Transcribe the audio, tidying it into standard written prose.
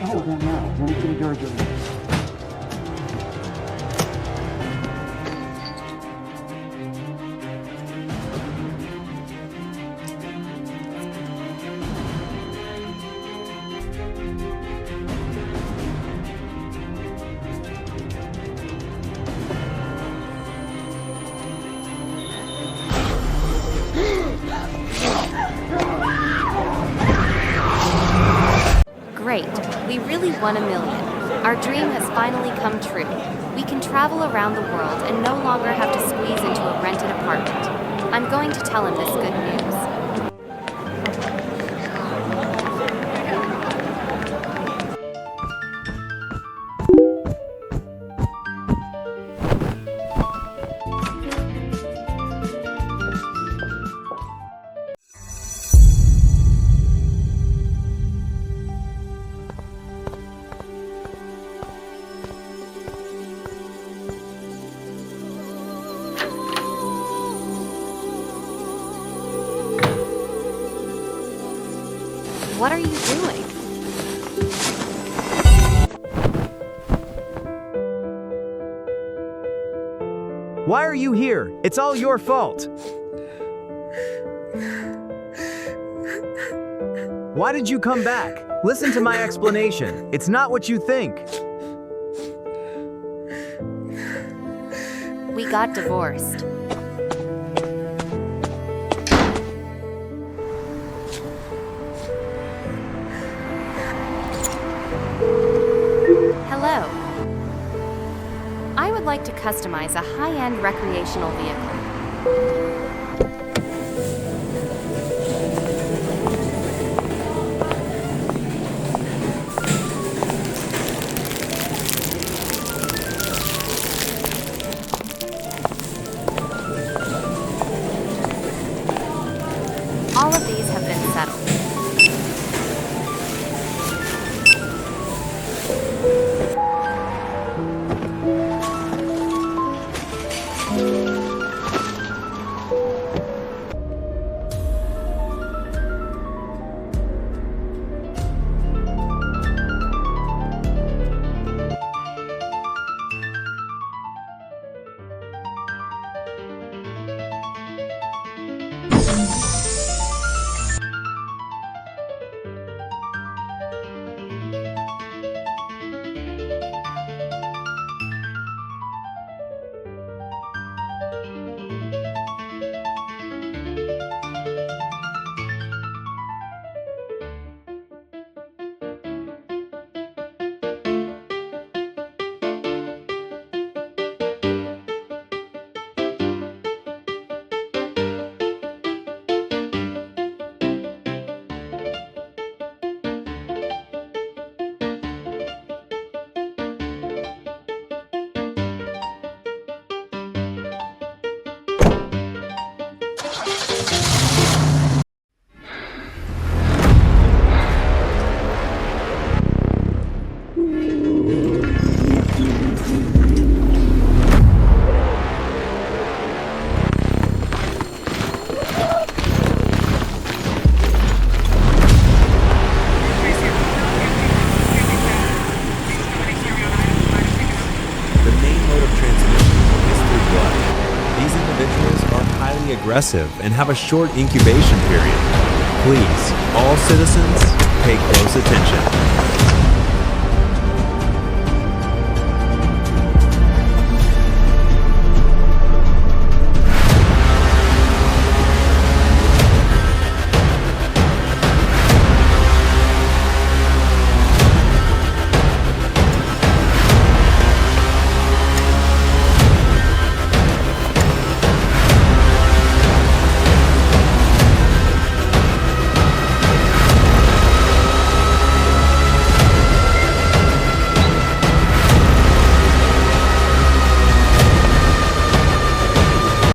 Oh, then now, let me see the Georgia. Great, we really won $1 million. Our dream has finally come true. We can travel around the world and no longer have to squeeze into a rented apartment. I'm going to tell him this good news. What are you doing? Why are you here? It's all your fault. Why did you come back? Listen to my explanation. It's not what you think. We got divorced. Hello. I would like to customize a high-end recreational vehicle. All of these have been settled. Aggressive and have a short incubation period. Please, all citizens, pay close attention.